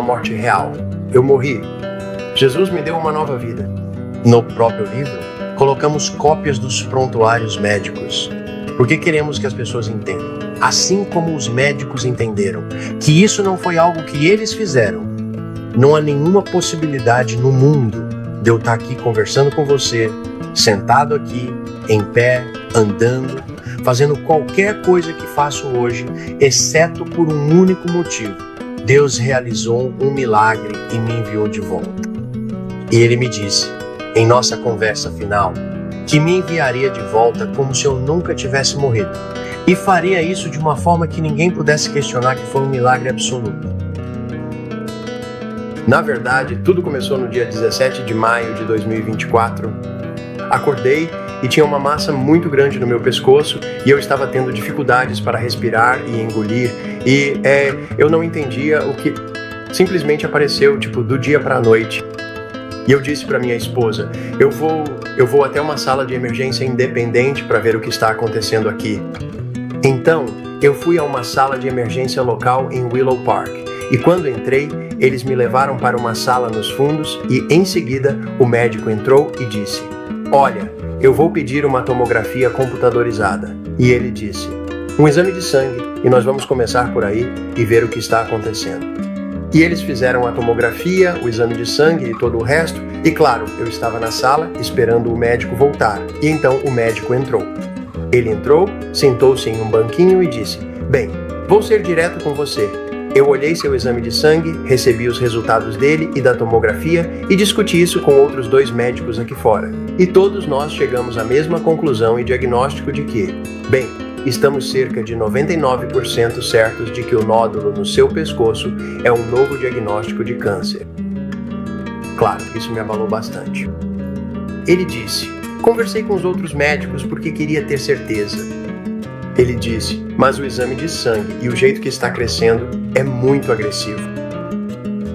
uma morte real. Eu morri. Jesus me deu uma nova vida. No próprio livro, colocamos cópias dos prontuários médicos, porque queremos que as pessoas entendam, assim como os médicos entenderam, que isso não foi algo que eles fizeram. Não há nenhuma possibilidade no mundo de eu estar aqui conversando com você, sentado aqui, em pé, andando, fazendo qualquer coisa que faço hoje, exceto por um único motivo. Deus realizou um milagre e me enviou de volta. E Ele me disse, em nossa conversa final, que me enviaria de volta como se eu nunca tivesse morrido. E faria isso de uma forma que ninguém pudesse questionar que foi um milagre absoluto. Na verdade, tudo começou no dia 17 de maio de 2024. Acordei e tinha uma massa muito grande no meu pescoço e eu estava tendo dificuldades para respirar e engolir. E eu não entendia o que simplesmente apareceu, do dia para a noite. E eu disse para minha esposa, eu vou até uma sala de emergência independente para ver o que está acontecendo aqui. Então, eu fui a uma sala de emergência local em Willow Park. E quando entrei, eles me levaram para uma sala nos fundos e, em seguida, o médico entrou e disse, olha, eu vou pedir uma tomografia computadorizada. E ele disse, um exame de sangue e nós vamos começar por aí e ver o que está acontecendo. E eles fizeram a tomografia, o exame de sangue e todo o resto. E claro, eu estava na sala esperando o médico voltar. E então o médico entrou. Ele entrou, sentou-se em um banquinho e disse, bem, vou ser direto com você. Eu olhei seu exame de sangue, recebi os resultados dele e da tomografia e discuti isso com outros 2 médicos aqui fora. E todos nós chegamos à mesma conclusão e diagnóstico de que, bem, estamos cerca de 99% certos de que o nódulo no seu pescoço é um novo diagnóstico de câncer. Claro, isso me abalou bastante. Ele disse, conversei com os outros médicos porque queria ter certeza. Ele disse, mas o exame de sangue e o jeito que está crescendo é muito agressivo.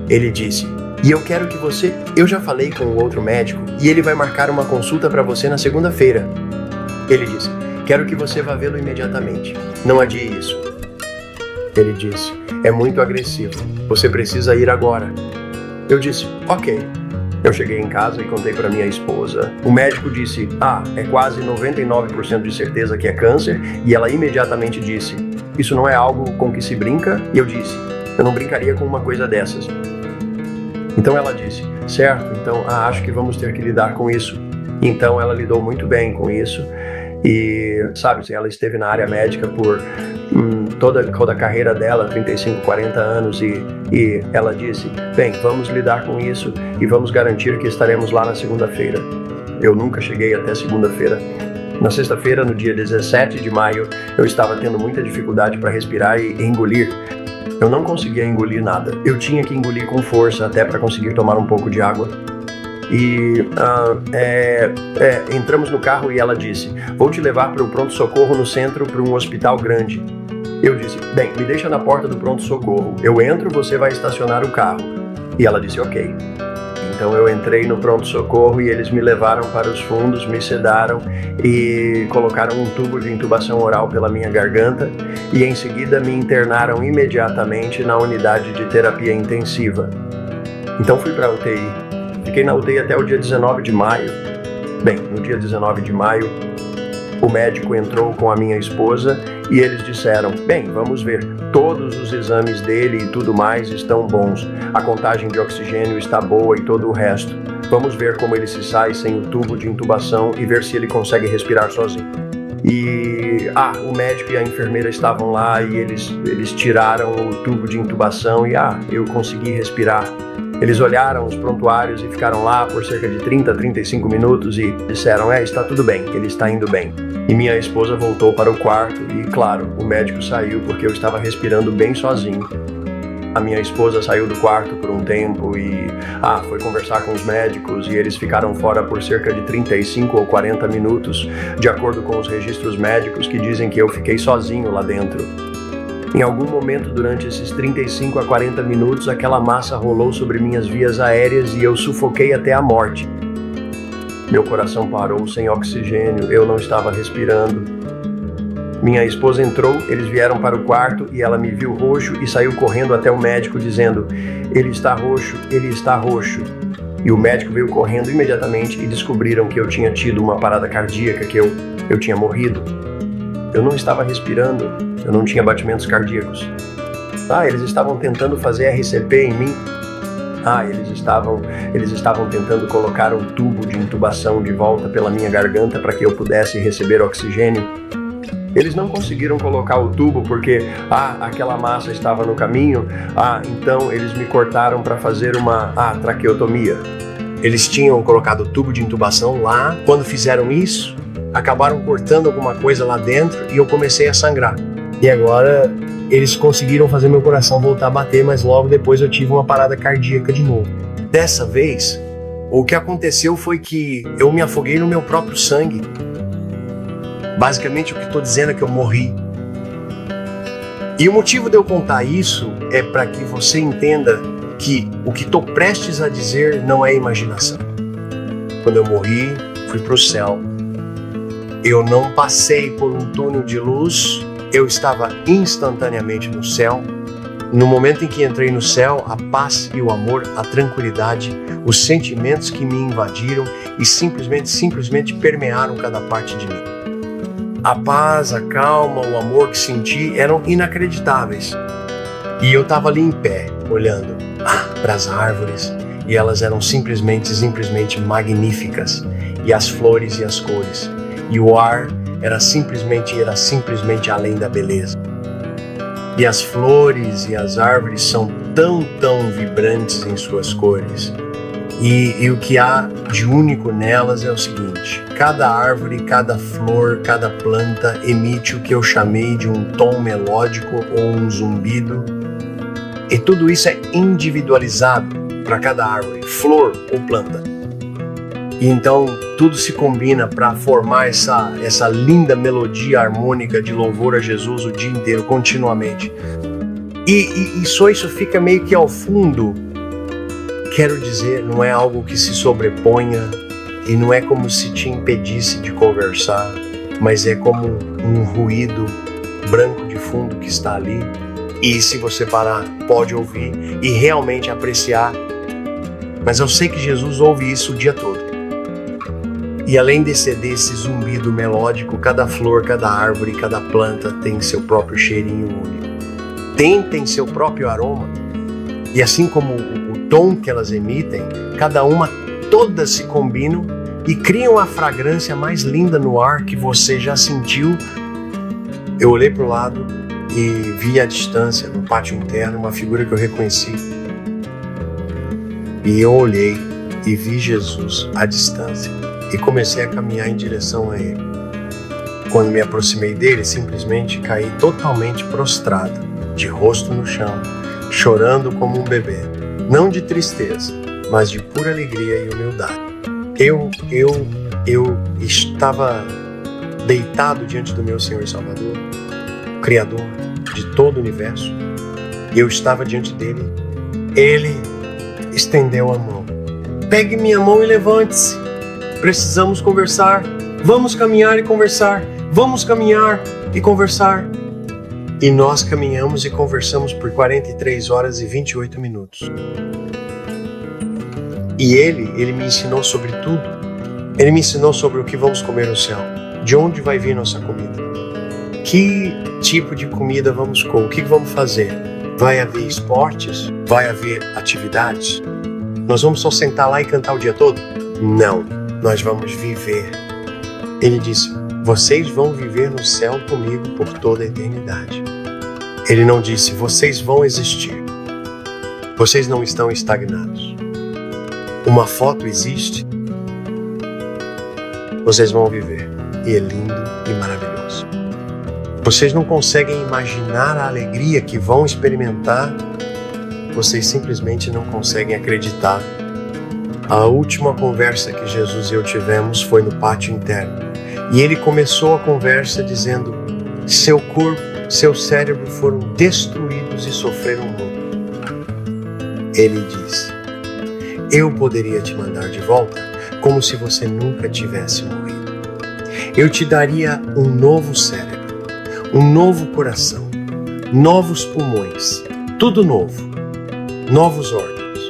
Ele disse, e eu quero que você... Eu já falei com o outro médico e ele vai marcar uma consulta para você na segunda-feira. Ele disse, quero que você vá vê-lo imediatamente. Não adie isso. Ele disse, é muito agressivo. Você precisa ir agora. Eu disse, ok. Eu cheguei em casa e contei para minha esposa. O médico disse, é quase 99% de certeza que é câncer. E ela imediatamente disse, isso não é algo com que se brinca? E eu disse, eu não brincaria com uma coisa dessas. Então ela disse, certo, então acho que vamos ter que lidar com isso. Então ela lidou muito bem com isso. E, ela esteve na área médica por toda a carreira dela, 35, 40 anos, e ela disse, bem, vamos lidar com isso e vamos garantir que estaremos lá na segunda-feira. Eu nunca cheguei até segunda-feira. Na sexta-feira, no dia 17 de maio, eu estava tendo muita dificuldade para respirar e engolir. Eu não conseguia engolir nada. Eu tinha que engolir com força até para conseguir tomar um pouco de água. E entramos no carro e ela disse, vou te levar para o pronto-socorro no centro, para um hospital grande. Eu disse, bem, me deixa na porta do pronto-socorro. Eu entro, você vai estacionar o carro. E ela disse, ok. Então eu entrei no pronto-socorro e eles me levaram para os fundos, me sedaram e colocaram um tubo de intubação oral pela minha garganta e em seguida me internaram imediatamente na unidade de terapia intensiva. Então fui para a UTI. Fiquei na UTI até o dia 19 de maio. Bem, no dia 19 de maio, o médico entrou com a minha esposa e eles disseram, bem, vamos ver, todos os exames dele e tudo mais estão bons, a contagem de oxigênio está boa e todo o resto. Vamos ver como ele se sai sem o tubo de intubação e ver se ele consegue respirar sozinho. E o médico e a enfermeira estavam lá e eles tiraram o tubo de intubação e eu consegui respirar. Eles olharam os prontuários e ficaram lá por cerca de 30, 35 minutos e disseram, está tudo bem, ele está indo bem. E minha esposa voltou para o quarto e, claro, o médico saiu porque eu estava respirando bem sozinho. A minha esposa saiu do quarto por um tempo e foi conversar com os médicos e eles ficaram fora por cerca de 35 ou 40 minutos, de acordo com os registros médicos que dizem que eu fiquei sozinho lá dentro. Em algum momento durante esses 35 a 40 minutos, aquela massa rolou sobre minhas vias aéreas e eu sufoquei até a morte. Meu coração parou sem oxigênio, eu não estava respirando. Minha esposa entrou, eles vieram para o quarto e ela me viu roxo e saiu correndo até o médico dizendo: ele está roxo, ele está roxo. E o médico veio correndo imediatamente e descobriram que eu tinha tido uma parada cardíaca, que eu tinha morrido. Eu não estava respirando, eu não tinha batimentos cardíacos. Eles estavam tentando fazer RCP em mim. Eles estavam tentando colocar um tubo de intubação de volta pela minha garganta para que eu pudesse receber oxigênio. Eles não conseguiram colocar o tubo porque aquela massa estava no caminho. Então eles me cortaram para fazer uma traqueotomia. Eles tinham colocado o tubo de intubação lá. Quando fizeram isso, acabaram cortando alguma coisa lá dentro e eu comecei a sangrar. E agora eles conseguiram fazer meu coração voltar a bater, mas logo depois eu tive uma parada cardíaca de novo. Dessa vez, o que aconteceu foi que eu me afoguei no meu próprio sangue. Basicamente o que estou dizendo é que eu morri. E o motivo de eu contar isso é para que você entenda que o que estou prestes a dizer não é imaginação. Quando eu morri, fui para o céu. Eu não passei por um túnel de luz, eu estava instantaneamente no céu. No momento em que entrei no céu, a paz e o amor, a tranquilidade, os sentimentos que me invadiram e simplesmente permearam cada parte de mim. A paz, a calma, o amor que senti eram inacreditáveis. E eu estava ali em pé, olhando para as árvores, e elas eram simplesmente magníficas, e as flores e as cores, e o ar era simplesmente além da beleza. E as flores e as árvores são tão vibrantes em suas cores. E o que há de único nelas é o seguinte: cada árvore, cada flor, cada planta emite o que eu chamei de um tom melódico ou um zumbido. E tudo isso é individualizado para cada árvore, flor ou planta. E então tudo se combina para formar essa linda melodia harmônica de louvor a Jesus o dia inteiro, continuamente. E só isso fica meio que ao fundo. Quero dizer, não é algo que se sobreponha e não é como se te impedisse de conversar, mas é como um ruído branco de fundo que está ali. E se você parar, pode ouvir e realmente apreciar. Mas eu sei que Jesus ouve isso o dia todo. E além desse zumbido melódico, cada flor, cada árvore, cada planta tem seu próprio cheirinho único. Tem seu próprio aroma. E assim como o tom que elas emitem, todas se combinam e criam a fragrância mais linda no ar que você já sentiu. Eu olhei para o lado e vi à distância, no pátio interno, uma figura que eu reconheci. E eu olhei e vi Jesus à distância e comecei a caminhar em direção a ele. Quando me aproximei dele, simplesmente caí totalmente prostrado, de rosto no chão, chorando como um bebê. Não de tristeza, mas de pura alegria e humildade. Eu estava deitado diante do meu Senhor e Salvador, o Criador de todo o universo. Eu estava diante dele. Ele estendeu a mão. Pegue minha mão e levante-se. Precisamos conversar. Vamos caminhar e conversar. Vamos caminhar e conversar. E nós caminhamos e conversamos por 43 horas e 28 minutos. E ele me ensinou sobre tudo. Ele me ensinou sobre o que vamos comer no céu, de onde vai vir nossa comida, que tipo de comida vamos comer, o que vamos fazer. Vai haver esportes? Vai haver atividades? Nós vamos só sentar lá e cantar o dia todo? Não, nós vamos viver. Ele disse: vocês vão viver no céu comigo por toda a eternidade. Ele não disse: vocês vão existir. Vocês não estão estagnados. Uma foto existe. Vocês vão viver. E é lindo e maravilhoso. Vocês não conseguem imaginar a alegria que vão experimentar. Vocês simplesmente não conseguem acreditar. A última conversa que Jesus e eu tivemos foi no pátio interno. E ele começou a conversa dizendo: seu corpo, seu cérebro foram destruídos e sofreram muito. Ele disse: eu poderia te mandar de volta como se você nunca tivesse morrido. Eu te daria um novo cérebro, um novo coração, novos pulmões, tudo novo, novos órgãos.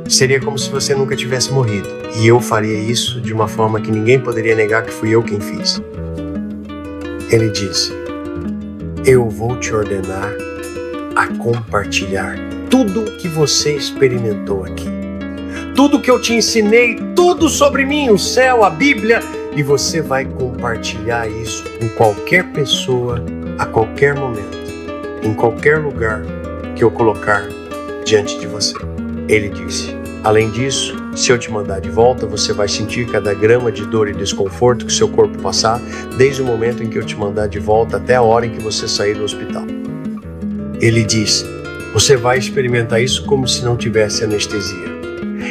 Seria como se você nunca tivesse morrido, e eu faria isso de uma forma que ninguém poderia negar que fui eu quem fiz. Ele disse: eu vou te ordenar a compartilhar tudo que você experimentou aqui. Tudo que eu te ensinei, tudo sobre mim, o céu, a Bíblia, e você vai compartilhar isso com qualquer pessoa, a qualquer momento, em qualquer lugar que eu colocar diante de você. Ele disse: além disso, se eu te mandar de volta, você vai sentir cada grama de dor e desconforto que seu corpo passar, desde o momento em que eu te mandar de volta até a hora em que você sair do hospital. Ele disse: você vai experimentar isso como se não tivesse anestesia.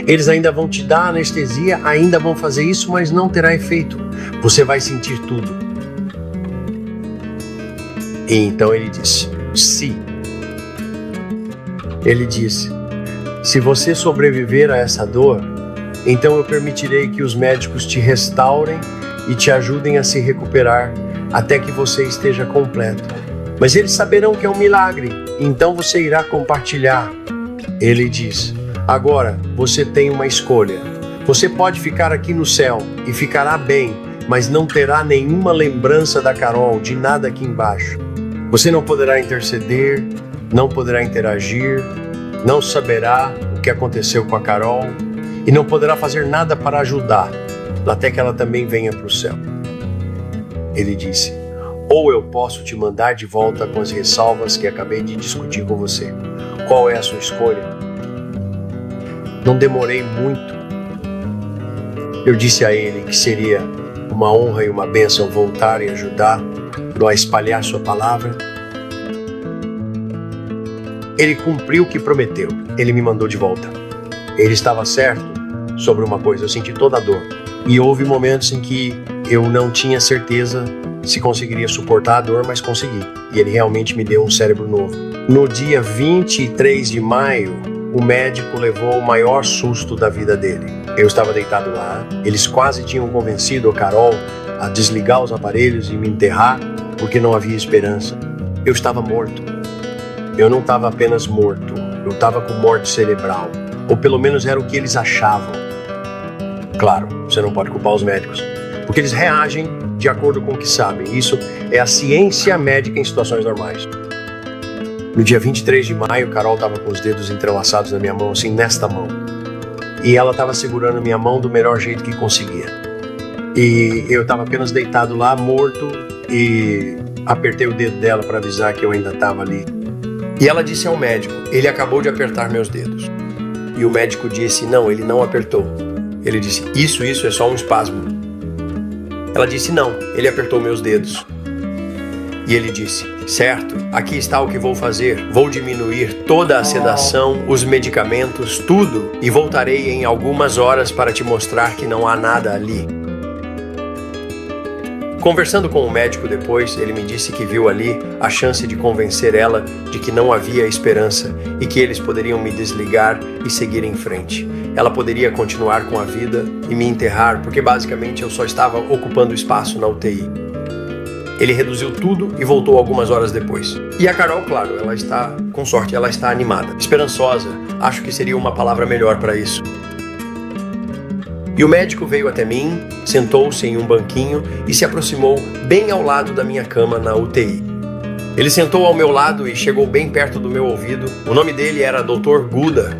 Eles ainda vão te dar anestesia, ainda vão fazer isso, mas não terá efeito. Você vai sentir tudo. E então ele disse: se. Ele disse: se você sobreviver a essa dor, então eu permitirei que os médicos te restaurem e te ajudem a se recuperar até que você esteja completo. Mas eles saberão que é um milagre, então você irá compartilhar. Ele diz: agora você tem uma escolha. Você pode ficar aqui no céu e ficará bem, mas não terá nenhuma lembrança da Carol, de nada aqui embaixo. Você não poderá interceder, não poderá interagir, não saberá o que aconteceu com a Carol e não poderá fazer nada para ajudar, até que ela também venha para o céu. Ele disse: ou eu posso te mandar de volta com as ressalvas que acabei de discutir com você. Qual é a sua escolha? Não demorei muito. Eu disse a ele que seria uma honra e uma bênção voltar e ajudá-lo a espalhar sua palavra. Ele cumpriu o que prometeu. Ele me mandou de volta. Ele estava certo sobre uma coisa. Eu senti toda a dor. E houve momentos em que eu não tinha certeza se conseguiria suportar a dor, mas consegui. E ele realmente me deu um cérebro novo. No dia 23 de maio, o médico levou o maior susto da vida dele. Eu estava deitado lá. Eles quase tinham convencido a Carol a desligar os aparelhos e me enterrar, porque não havia esperança. Eu estava morto. Eu não estava apenas morto, eu estava com morte cerebral. Ou pelo menos era o que eles achavam. Claro, você não pode culpar os médicos, porque eles reagem de acordo com o que sabem. Isso é a ciência médica em situações normais. No dia 23 de maio, Carol estava com os dedos entrelaçados na minha mão, assim, nesta mão. E ela estava segurando a minha mão do melhor jeito que conseguia. E eu estava apenas deitado lá, morto, e apertei o dedo dela para avisar que eu ainda estava ali. E ela disse ao médico: ele acabou de apertar meus dedos. E o médico disse: não, ele não apertou. Ele disse: isso é só um espasmo. Ela disse: não, ele apertou meus dedos. E ele disse: certo, aqui está o que vou fazer. Vou diminuir toda a sedação, os medicamentos, tudo, e voltarei em algumas horas para te mostrar que não há nada ali. Conversando com o médico depois, ele me disse que viu ali a chance de convencer ela de que não havia esperança e que eles poderiam me desligar e seguir em frente. Ela poderia continuar com a vida e me enterrar, porque basicamente eu só estava ocupando espaço na UTI. Ele reduziu tudo e voltou algumas horas depois. E a Carol, claro, ela está, com sorte, ela está animada, esperançosa. Acho que seria uma palavra melhor para isso. E o médico veio até mim, sentou-se em um banquinho e se aproximou bem ao lado da minha cama na UTI. Ele sentou ao meu lado e chegou bem perto do meu ouvido. O nome dele era Dr. Guda.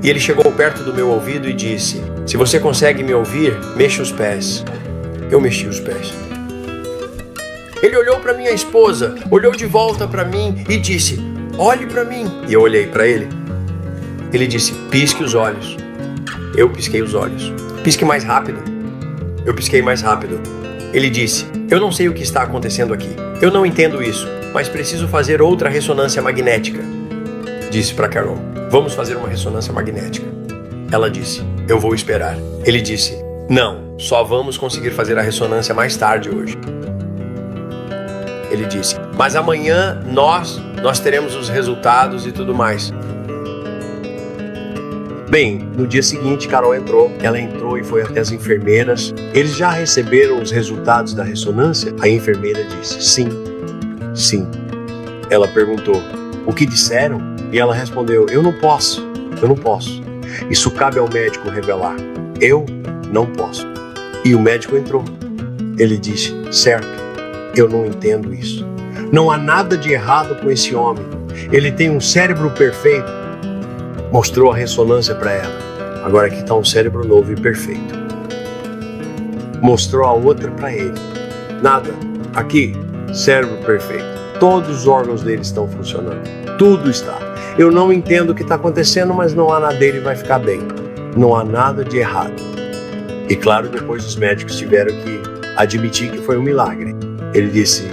E ele chegou perto do meu ouvido e disse: se você consegue me ouvir, mexa os pés. Eu mexi os pés. Ele olhou para minha esposa, olhou de volta para mim e disse: olhe para mim. E eu olhei para ele. Ele disse: pisque os olhos. Eu pisquei os olhos. Pisque mais rápido. Eu pisquei mais rápido. Ele disse: eu não sei o que está acontecendo aqui. Eu não entendo isso, mas preciso fazer outra ressonância magnética. Disse para Carol: vamos fazer uma ressonância magnética. Ela disse: eu vou esperar. Ele disse: não, só vamos conseguir fazer a ressonância mais tarde hoje. Ele disse: mas amanhã nós teremos os resultados e tudo mais. Bem, no dia seguinte, Carol entrou. Ela entrou e foi até as enfermeiras. Eles já receberam os resultados da ressonância? A enfermeira disse: sim. Sim. Ela perguntou: o que disseram? E ela respondeu: eu não posso. Isso cabe ao médico revelar. Eu não posso. E o médico entrou. Ele disse: certo, eu não entendo isso. Não há nada de errado com esse homem. Ele tem um cérebro perfeito. Mostrou a ressonância para ela. Agora aqui está um cérebro novo e perfeito. Mostrou a outra para ele. Nada. Aqui, cérebro perfeito. Todos os órgãos dele estão funcionando. Tudo está. Eu não entendo o que está acontecendo, mas não há nada dele, vai ficar bem. Não há nada de errado. E claro, depois os médicos tiveram que admitir que foi um milagre. Ele disse: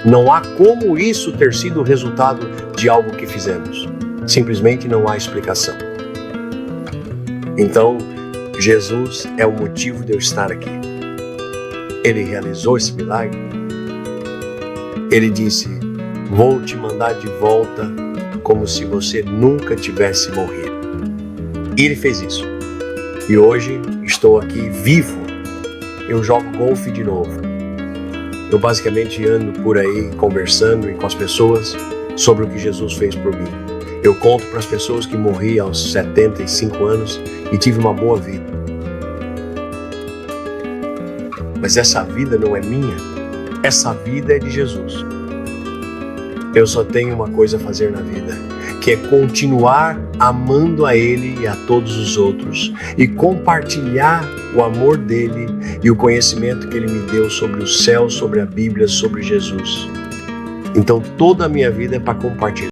não há como isso ter sido o resultado de algo que fizemos. Simplesmente não há explicação. Então, Jesus é o motivo de eu estar aqui. Ele realizou esse milagre. Ele disse: vou te mandar de volta como se você nunca tivesse morrido. E ele fez isso. E hoje estou aqui vivo. Eu jogo golfe de novo. Eu basicamente ando por aí conversando com as pessoas sobre o que Jesus fez por mim. Eu conto para as pessoas que morri aos 75 anos e tive uma boa vida. Mas essa vida não é minha. Essa vida é de Jesus. Eu só tenho uma coisa a fazer na vida, que é continuar amando a Ele e a todos os outros e compartilhar o amor dEle e o conhecimento que Ele me deu sobre o céu, sobre a Bíblia, sobre Jesus. Então toda a minha vida é para compartilhar.